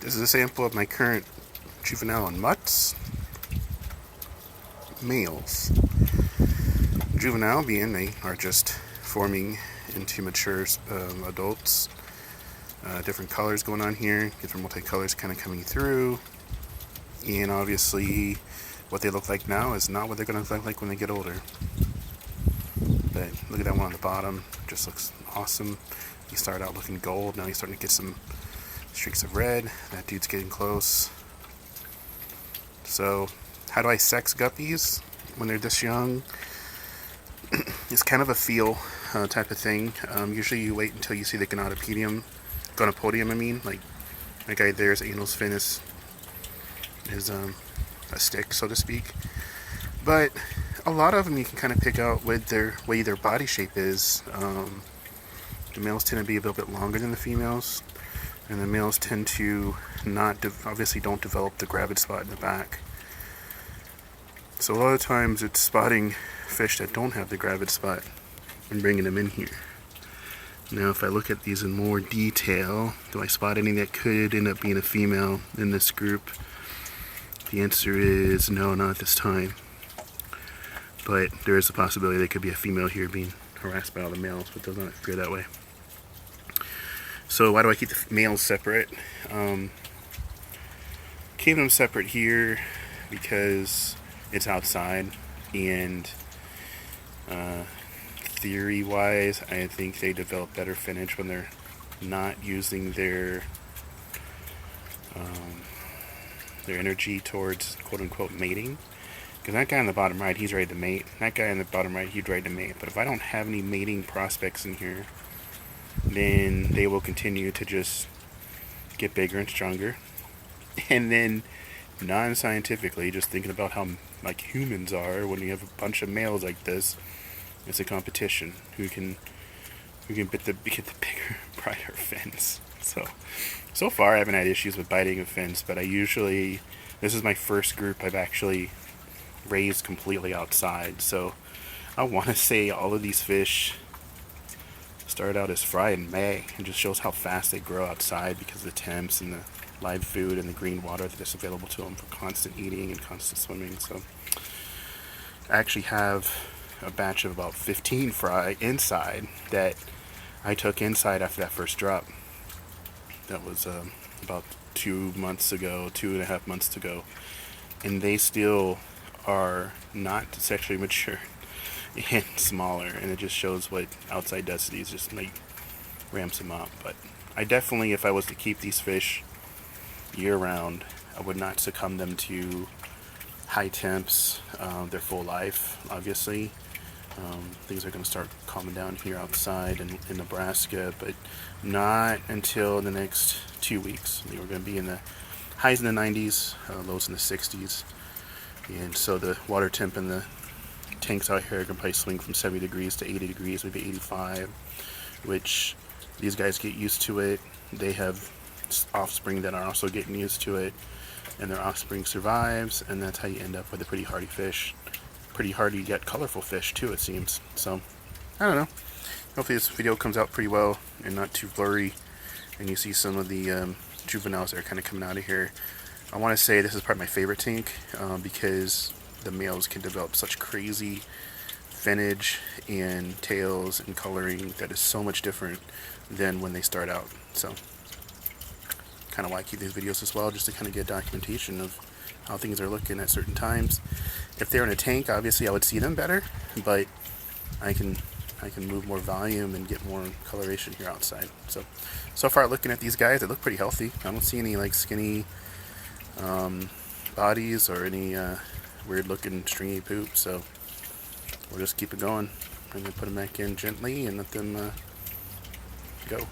This is a sample of my current juvenile and mutts. Males. Juvenile being they are just forming into mature adults. Different colors going on here, different multicolors kind of coming through. And obviously, what they look like now is not what they're going to look like when they get older. But look at that one on the bottom, just looks awesome. He started out looking gold, now he's starting to get some streaks of red. That dude's getting close. So, how do I sex guppies when they're this young? It's kind of a feel type of thing. Usually you wait until you see the gonopodium, like that guy there's anal's fin is a stick, so to speak. But a lot of them you can kind of pick out with their way their body shape is. The males tend to be a little bit longer than the females, and the males tend to not obviously don't develop the gravid spot in the back. So a lot of times it's spotting fish that don't have the gravid spot and bringing them in here. Now if I look at these in more detail, do I spot any that could end up being a female in this group? The answer is no, not at this time. But there is a possibility there could be a female here being harassed by all the males, but it does not appear that way. So why do I keep the males separate? Keep them separate here because it's outside, and theory-wise, I think they develop better finnage when they're not using their energy towards quote-unquote mating. Because that guy on the bottom right, he's ready to mate. That guy on the bottom right, he's ready to mate. But if I don't have any mating prospects in here, then they will continue to just get bigger and stronger. And then, non-scientifically, just thinking about how like humans are, when you have a bunch of males like this, it's a competition. Who can get the bigger, brighter fins. So far I haven't had issues with biting of fins, but this is my first group I've actually raised completely outside. So I want to say all of these fish started out as fry in May. It just shows how fast they grow outside because of the temps and the live food and the green water that's available to them for constant eating and constant swimming. So I actually have a batch of about 15 fry inside that I took inside after that first drop. That was about 2.5 months ago, and they still are not sexually mature and smaller, and it just shows what outside does to these, just like ramps them up. But I definitely, if I was to keep these fish year round, I would not succumb them to high temps their full life. Obviously things are going to start calming down here outside in Nebraska, but not until the next 2 weeks. We're going to be in the highs in the 90s, lows in the 60s, and so the water temp in the tanks out here are going to probably swing from 70 degrees to 80 degrees, maybe 85, which these guys get used to it. They have offspring that are also getting used to it, and their offspring survives, and that's how you end up with a pretty hardy fish. Pretty hardy yet colorful fish too, it seems. So I don't know, hopefully this video comes out pretty well and not too blurry, and you see some of the juveniles that are kind of coming out of here. I want to say this is probably my favorite tank because the males can develop such crazy finnage and tails and coloring that is so much different than when they start out. So kind of why I keep these videos as well, just to kind of get documentation of how things are looking at certain times. If they're in a tank, obviously I would see them better, but I can move more volume and get more coloration here outside. So far looking at these guys, they look pretty healthy. I don't see any like skinny bodies or any weird looking stringy poop, so we'll just keep it going. I'm going to put them back in gently and let them go.